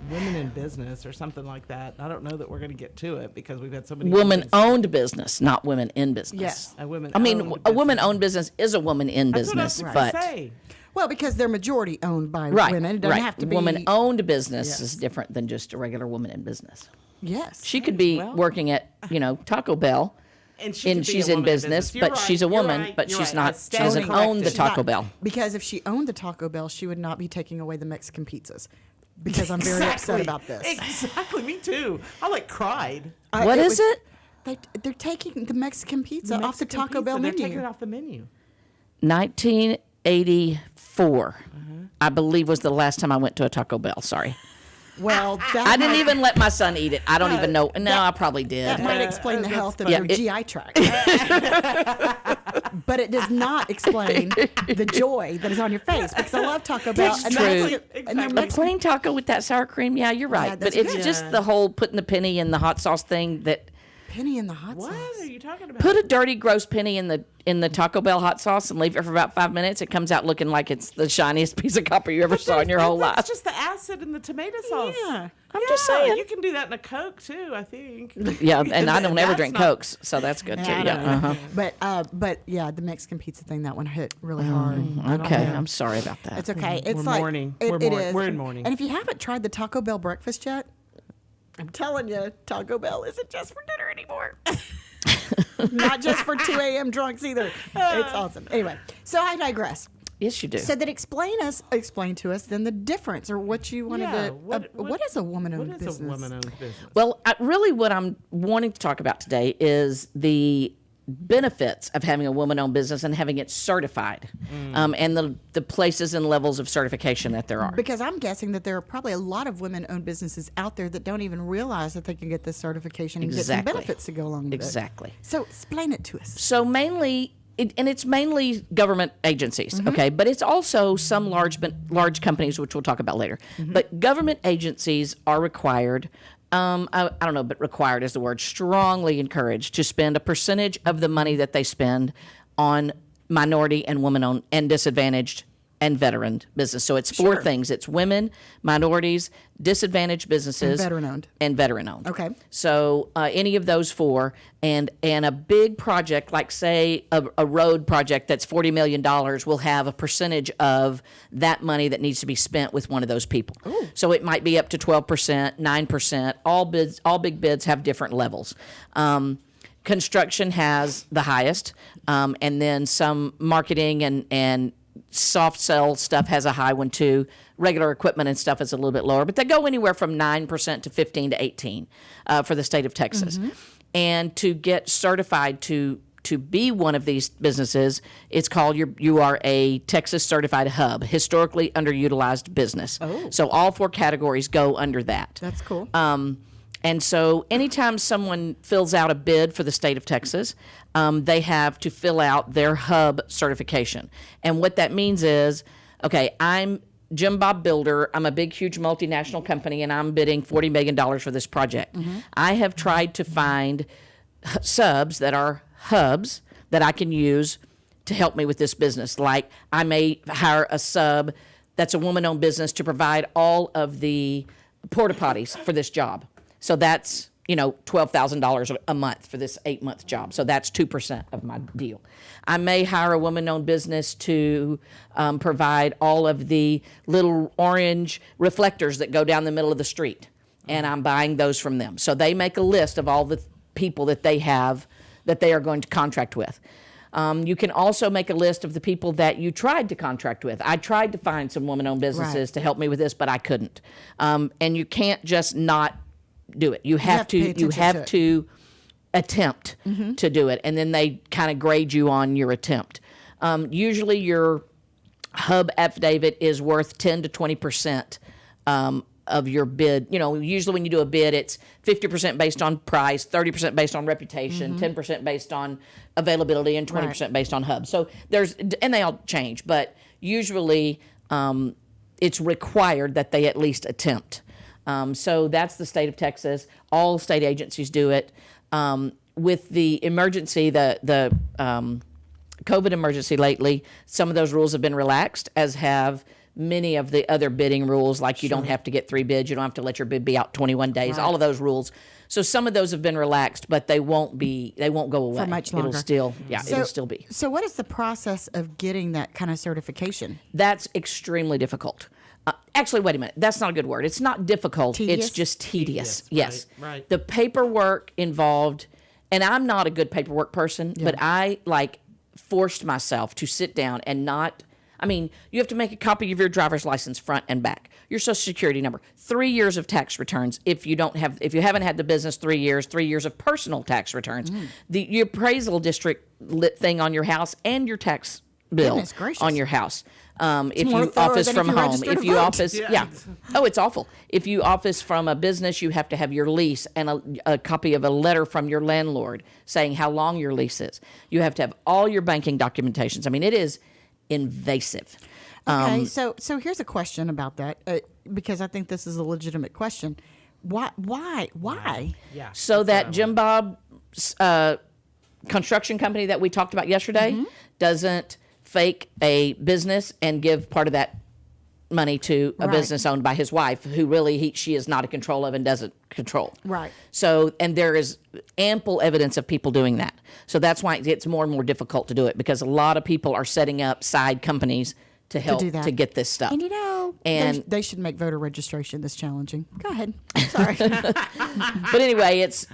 women in business or something like that. I don't know that we're going to get to it because we've had so many Women-owned business, not women in business. Yes. A woman-owned business is a woman in That's business, what I was but say. Well, because they're majority owned by right, women. It doesn't have to be. Woman-owned business Yes. is different than just a regular woman in business. Yes. She could be working at, Taco Bell. And she's in business, but she's a woman, but she's not. She doesn't own the Taco Bell. Because if she owned the Taco Bell, she would not be taking away the Mexican pizzas. Because I'm very upset about this. Exactly, me too. I cried. What is it? They're taking the Mexican pizza off the Taco Bell They're menu. taking it off the menu. 1984, I believe, was the last time I went to a Taco Bell. Sorry. Well, I didn't even let my son eat it. I don't even know. No, I probably did. That might explain the health of your GI tract. But it does not explain the joy that is on your face, because I love Taco Bell. That's true. A plain taco with that sour cream, yeah, you're right. Yeah, but that's it's good. just the whole putting the penny in the hot sauce thing that... Penny in the hot sauce? What are you talking about? Put a dirty, gross penny in the Taco Bell hot sauce and leave it for about 5 minutes. It comes out looking like it's the shiniest piece of copper you ever saw in your whole life. It's just the acid in the tomato sauce. Yeah. I'm just saying. You can do that in a Coke, too, I think. Yeah, and I don't ever drink Cokes, so that's good, too. Yeah. But yeah, the Mexican pizza thing, that one hit really hard. Okay, I'm sorry about that. It's okay. It's We're like mourning. It is. We're in mourning. And if you haven't tried the Taco Bell breakfast yet, I'm telling you, Taco Bell isn't just for dinner anymore. Not just for 2 a.m. drunks either. It's awesome. Anyway, so I digress. Yes, you do. So then explain to us then the difference, or what you wanted to. What is a woman-owned business? What is a woman-owned business? Well, really what I'm wanting to talk about today is the benefits of having a woman-owned business and having it certified, and the places and levels of certification that there are. Because I'm guessing that there are probably a lot of women-owned businesses out there that don't even realize that they can get this certification and get some benefits to go along with it. Exactly. So explain it to us. So mainly, it's mainly government agencies, okay? But it's also some large companies, which we'll talk about later. But government agencies are required, I don't know, but required is the word, strongly encouraged to spend a percentage of the money that they spend on minority and women-owned and disadvantaged and veteran business. So it's 4 things. It's women, minorities, disadvantaged businesses, and veteran-owned. Okay. So any of those 4, and a big project, like say a road project that's $40 million, will have a percentage of that money that needs to be spent with one of those people. Ooh. So it might be up to 12%, 9%. All big bids have different levels. Construction has the highest, and then some marketing and soft sell stuff has a high one too. Regular equipment and stuff is a little bit lower, but they go anywhere from 9% to 15 to 18 for the state of Texas. And to get certified to to be one of these businesses, it's called you are a Texas certified hub, historically underutilized business. Oh. So all 4 categories go under that. That's cool. And so anytime someone fills out a bid for the state of Texas, they have to fill out their hub certification. And what that means is, okay, I'm Jim Bob Builder. I'm a big, huge multinational company, and I'm bidding $40 million for this project. I have tried to find subs that are hubs that I can use to help me with this business. Like I may hire a sub that's a woman-owned business to provide all of the porta potties for this job. So that's, $12,000 a month for this 8-month job. So that's 2% of my deal. I may hire a woman-owned business to provide all of the little orange reflectors that go down the middle of the street, and I'm buying those from them. So they make a list of all the people that they have that they are going to contract with. You can also make a list of the people that you tried to contract with. I tried to find some woman-owned businesses to help me with this, but I couldn't. And you can't just not do it. You have to attempt to do it, and then they kind of grade you on your attempt. Usually your hub affidavit is worth 10 to 20% of your bid. Usually when you do a bid, it's 50% based on price, 30% based on reputation, 10% based on availability, and 20% based on hub. So and they all change, but usually it's required that they at least attempt. So that's the state of Texas. All state agencies do it. With the emergency, the COVID emergency lately, some of those rules have been relaxed, as have many of the other bidding rules, like you don't have to get 3 bids, you don't have to let your bid be out 21 days, all of those rules. So some of those have been relaxed, but they won't go away. For much longer. It'll still be. So what is the process of getting that kind of certification? That's extremely difficult. Actually, wait a minute. That's not a good word. It's not difficult. Tedious? It's just tedious. Yes. Right. The paperwork involved, and I'm not a good paperwork person, but I forced myself to sit down and you have to make a copy of your driver's license front and back, your social security number, 3 years of tax returns. If you haven't had the business 3 years, 3 years of personal tax returns, the appraisal district thing on your house, and your tax bill on your house. If you office from home, if you office, oh, it's awful. If you office from a business, you have to have your lease and a copy of a letter from your landlord saying how long your lease is. You have to have all your banking documentations. It is invasive. Okay, so here's a question about that, because I think this is a legitimate question. Why? Yeah. So that Jim Bob construction company that we talked about yesterday doesn't fake a business and give part of that money to a business owned by his wife, who really she is not in control of and doesn't control. Right. So, and there is ample evidence of people doing that. So that's why it gets more and more difficult to do it, because a lot of people are setting up side companies to help to get this stuff. And they should make voter registration this challenging. Go ahead. Sorry. But anyway, it's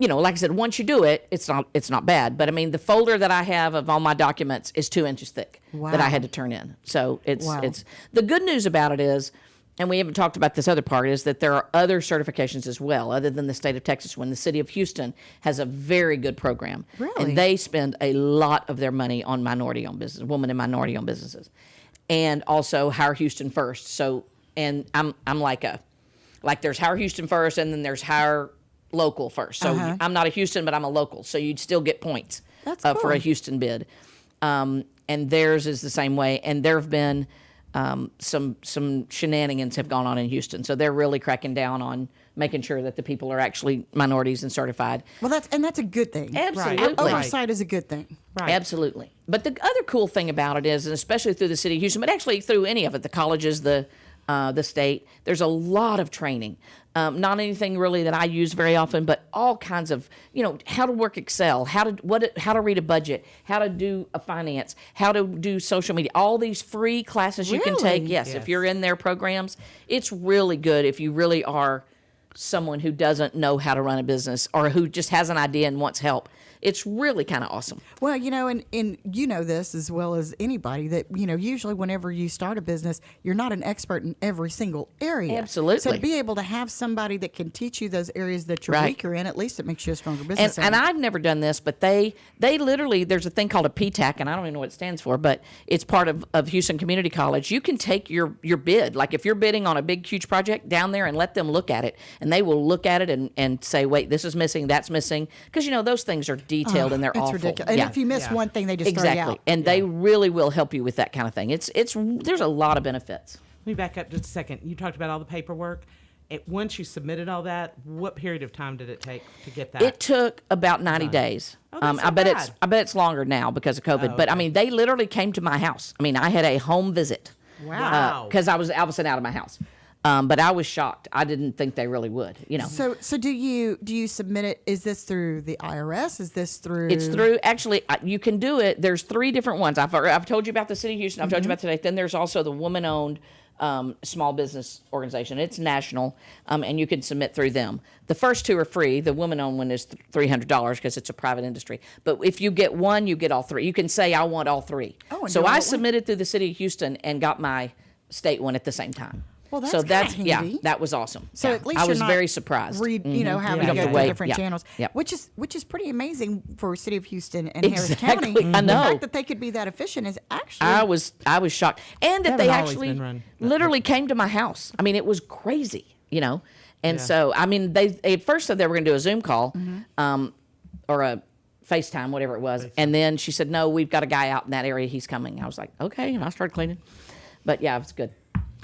like I said, once you do it, it's not bad. But the folder that I have of all my documents is 2 inches thick that I had to turn in. So it's the good news about it is, and we haven't talked about this other part, is that there are other certifications as well, other than the state of Texas. When the city of Houston has a very good program, and they spend a lot of their money on minority-owned business, women and minority-owned businesses, and also Hire Houston First. So, and I'm like there's Hire Houston First, and then there's Hire Local First. So I'm not a Houston, but I'm a local. So you'd still get points for a Houston bid. And theirs is the same way. And there have been some shenanigans have gone on in Houston. So they're really cracking down on making sure that the people are actually minorities and certified. Well, that's a good thing. Absolutely. Oversight is a good thing. Right. Absolutely. But the other cool thing about it is, and especially through the city of Houston, but actually through any of it, the colleges, the state, there's a lot of training. Not anything really that I use very often, but all kinds of, how to work Excel, how to read a budget, how to do a finance, how to do social media, all these free classes you can take. Yes, if you're in their programs, it's really good if you really are someone who doesn't know how to run a business or who just has an idea and wants help. it's really kind of awesome. Well, and you know this as well as anybody that, usually whenever you start a business, you're not an expert in every single area. Absolutely. So to be able to have somebody that can teach you those areas that you're weaker in, at least it makes you a stronger business And owner. I've never done this, but they literally, there's a thing called a PTAC, and I don't even know what it stands for, but it's part of Houston Community College. You can take your bid, like if you're bidding on a big, huge project, down there and let them look at it, and they will look at it and say, wait, this is missing, that's missing, because those things are detailed and they're it's awful. ridiculous. And if you miss one thing, they just throw you exactly, out. and they really will help you with that kind of thing. It's there's a lot of benefits. Let me back up just a second. You talked about all the paperwork. Once you submitted all that, what period of time did it take to get that? It took about 90 days. Oh, that's I not bet bad. it's longer now because of COVID. Oh, But I okay. mean, they literally came to my house. I mean, I had a home visit. Wow. Because I was out of my house. But I was shocked. I didn't think they really would. So do you submit it? Is this through the IRS? Is this through? It's through, actually, you can do it. There's 3 different ones. I've told you about the City of Houston. I've told you about today. Then there's also the woman-owned small business organization. It's national, and you can submit through them. The first 2 are free. The woman-owned one is $300 because it's a private industry. But if you get one, you get all 3. You can say, I want all 3. Oh, and so do all I at once. submitted through the City of Houston and got my state one at the same time. Well, that's so kinda handy. that was awesome. So Yeah. at least I you're was not very surprised. having You to don't go have to to wait. different Yeah. channels, Yep. which is pretty amazing for City of Houston and Harris Exactly. County. I know. The fact that they could be that efficient is actually. I was shocked, and that They they haven't always actually been run. literally came to my house. I mean, it was crazy, And Yeah. so, I mean, they at first said they were going to do a Zoom call, or a FaceTime, whatever it was, and then she said, "No, we've got a guy out in that area. He's coming." I was like, "Okay," and I started cleaning. But yeah, it was good.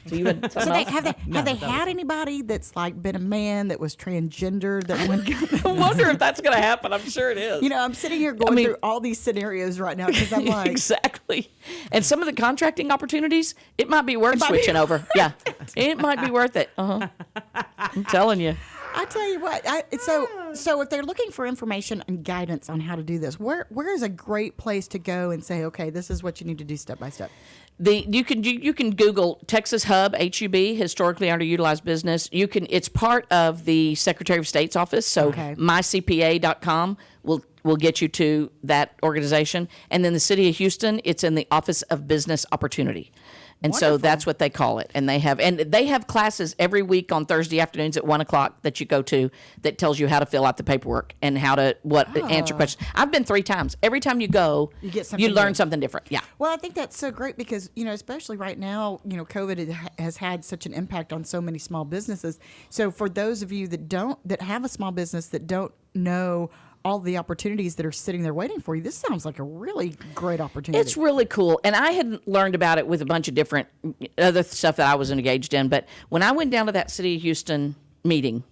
So you had So something else? have they had anybody that's like been a man that was transgender that went? I wonder if that's going to happen. I'm sure it is. I'm sitting here going through all these scenarios right now because I'm like, exactly. And some of the contracting opportunities, it might be worth switching over. Yeah, it might be worth it. I'm telling you. I tell you what. So if they're looking for information and guidance on how to do this, where is a great place to go and say, okay, this is what you need to do step by step? You can Google Texas Hub HUB, historically underutilized business. It's part of the Secretary of State's office, so mycpa.com will get you to that organization. And then the City of Houston, it's in the Office of Business Opportunity. And so that's what they call it. And they have classes every week on Thursday afternoons at 1:00 that you go to that tells you how to fill out the paperwork and how to answer questions. I've been 3 times. Every time you go, you get something learn new. something different. Yeah. Well, I think that's so great because, especially right now, COVID has had such an impact on so many small businesses. So for those of you that have a small business that don't know all the opportunities that are sitting there waiting for you, this sounds like a really great opportunity. It's really cool. And I had learned about it with a bunch of different other stuff that I was engaged in. But when I went down to that City of Houston meeting,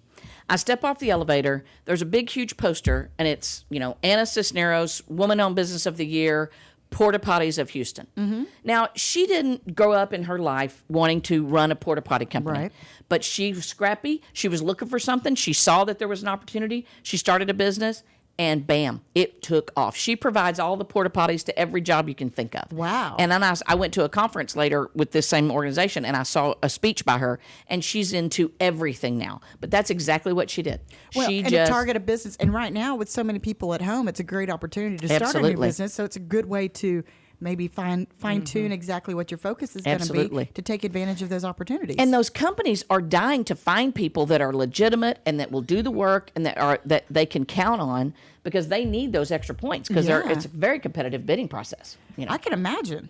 I step off the elevator. There's a big, huge poster, and it's, Anna Cisneros, Woman-Owned Business of the Year, Porta Potties of Houston. Mm-hmm. Now, she didn't grow up in her life wanting to run a porta potty company. Right. But she was scrappy. She was looking for something. She saw that there was an opportunity. She started a business. And bam, it took off. She provides all the porta potties to every job you can think of. Wow. And then I went to a conference later with this same organization, and I saw a speech by her, and she's into everything now. But that's exactly what she did. Well, She and just to target a business. And right now, with so many people at home, it's a great opportunity to start a new Absolutely. business. So it's a good way to maybe fine-tune exactly what your focus is going to be Absolutely. to take advantage of those opportunities. And those companies are dying to find people that are legitimate and that will do the work and that they can count on because they need those extra points because Yeah. it's a very competitive bidding process. I can imagine.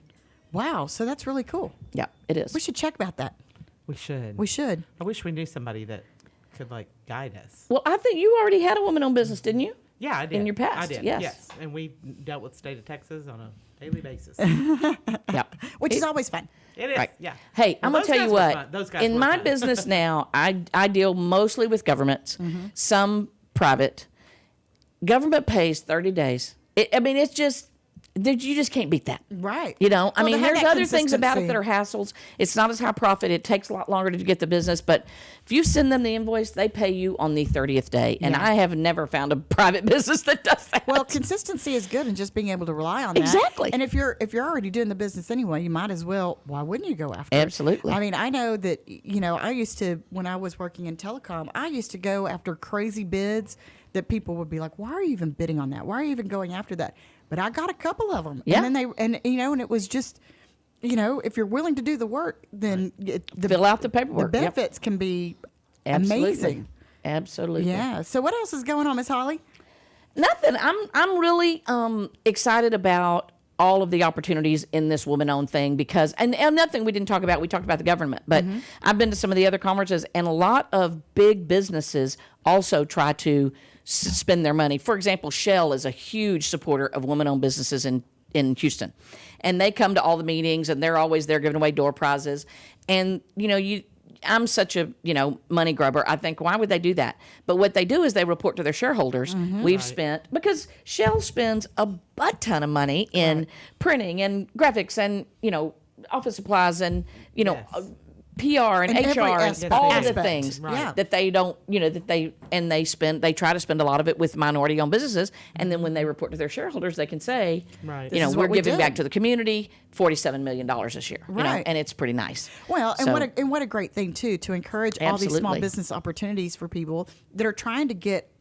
Wow, so that's really cool. Yeah, it is. We should check about that. We should. We should. I wish we knew somebody that could guide us. Well, I think you already had a woman-owned business, didn't you? Yeah, I did. In your past, I did. yes. And we dealt with the state of Texas on a daily basis. Yeah. Which is always fun. It is. Right. Yeah. Hey, I'm Well, gonna tell you those guys were what. fun. Those guys In were my fun. business now, I deal mostly with governments, some private. Government pays 30 days. It's just you just can't beat that. Right. I Well, mean, to have there's that other things about it that are consistency. hassles. It's not as high profit. It takes a lot longer to get the business. But if you send them the invoice, they pay you on the 30th day. And Yeah. I have never found a private business that does that. Well, consistency is good and just being able to rely on that. Exactly. And if you're already doing the business anyway, you might as well. Why wouldn't you go after it? Absolutely. I mean, I know that I used to when I was working in telecom, I used to go after crazy bids that people would be like, why are you even bidding on that? Why are you even going after that? But I got a couple of them. Yeah. And then and it was just, if you're willing to do the work, then fill out the paperwork. The benefits can be Absolutely. amazing. Absolutely. Yeah. So what else is going on, Miss Holly? Nothing. I'm really excited about all of the opportunities in this woman-owned thing because, and nothing we didn't talk about. We talked about the government, but I've been to some of the other conferences, and a lot of big businesses also try to spend their money. For example, Shell is a huge supporter of woman-owned businesses in Houston, and they come to all the meetings, and they're always there giving away door prizes. And I'm such a money grubber. I think, why would they do that? But what they do is they report to their shareholders. We've spent, because Shell spends a butt ton of money in printing and graphics and office supplies and PR and HR and all of the things that they don't, they try to spend a lot of it with minority-owned businesses, and then when they report to their shareholders, they can say, we're giving back to the community $47 million this year, and it's pretty nice. Well, and what a great thing too to encourage all these small business opportunities for people that are trying to get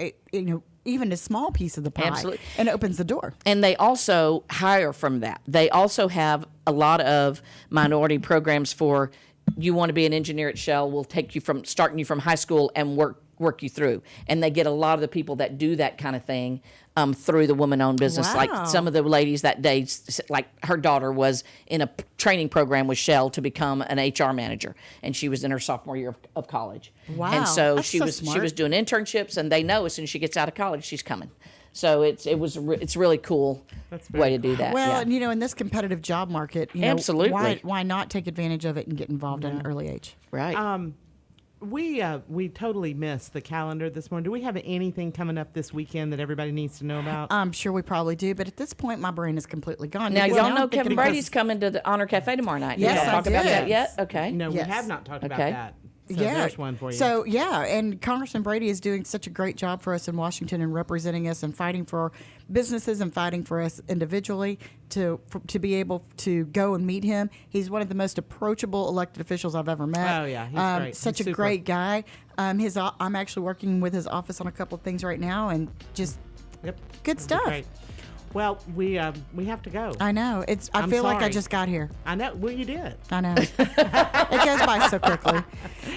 even a small piece of the pie. Absolutely. And it opens the door. And they also hire from that. They also have a lot of minority programs for. You want to be an engineer at Shell, we'll take you from high school and work you through. And they get a lot of the people that do that kind of thing through the woman-owned business. Wow. Like some of the ladies that day, like her daughter was in a training program with Shell to become an HR manager, and she was in her sophomore year of college. Wow. And so That's she so was smart. doing internships, and they know as soon as she gets out of college, she's coming. So it's really cool way to do that. Well, and in this competitive job market, Absolutely. why not take advantage of it and get involved at an early age? Right. We totally missed the calendar this morning. Do we have anything coming up this weekend that everybody needs to know about? I'm sure we probably do, but at this point, my brain is completely gone. Now, because y'all I'm know thinking Kevin about- Brady's coming to the Honor Cafe tomorrow night. Yes, Did y'all talk I about did. that yet? Okay. No, Yes. we have not talked about Okay. that. So there's one for you. So and Congressman Brady is doing such a great job for us in Washington and representing us and fighting for businesses and fighting for us individually to be able to go and meet him. He's one of the most approachable elected officials I've ever met. Oh, yeah, he's great. Such He's a super. great guy. I'm actually working with his office on a couple of things right now, and just good That'd be stuff. great. Well, we have to go. I know. I I'm feel like I sorry. just got here. I know. Well, you did. I know. It goes by so quickly.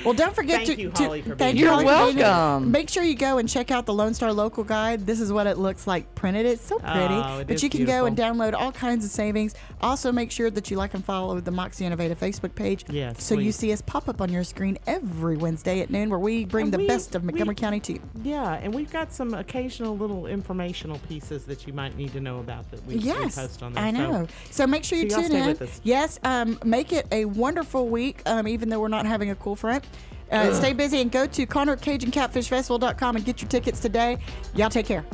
Well, don't forget Thank you, Holly, for being thank here. you, You're Holly, for being here. welcome. Make sure you go and check out the Lone Star Local Guide. This is what it looks like printed. It's so pretty. Oh, it but is you can go and beautiful. download all kinds of savings. Also, make sure that you like and follow the Moxie Innovative Facebook page. Yes, So you please. see us pop up on your screen every Wednesday at noon, where we bring And the we- best of we- Montgomery County to you. Yeah, and we've got some occasional little informational pieces that you might need to know about that we Yes, post on there. I know. So make sure you so y'all tune stay in. with us. Yes, make it a wonderful week, even though we're not having a cool front. Stay busy and go to ConroeCajunCatfishFestival.com and get your tickets today. Y'all take care.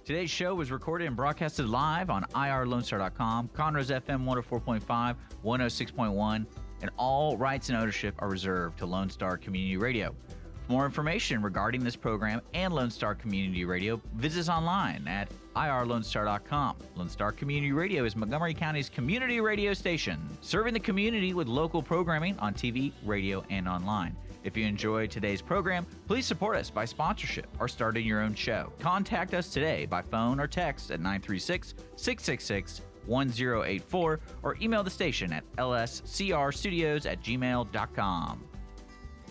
Today's show was recorded and broadcasted live on irlonestar.com, Conroe's FM 104.5, 106.1, and all rights and ownership are reserved to Lone Star Community Radio. For more information regarding this program and Lone Star Community Radio, visit us online at irlonestar.com. Lone Star Community Radio is Montgomery County's community radio station, serving the community with local programming on TV, radio, and online. If you enjoyed today's program, please support us by sponsorship or starting your own show. Contact us today by phone or text at 936-666-1084 or email the station at lscrstudios@gmail.com.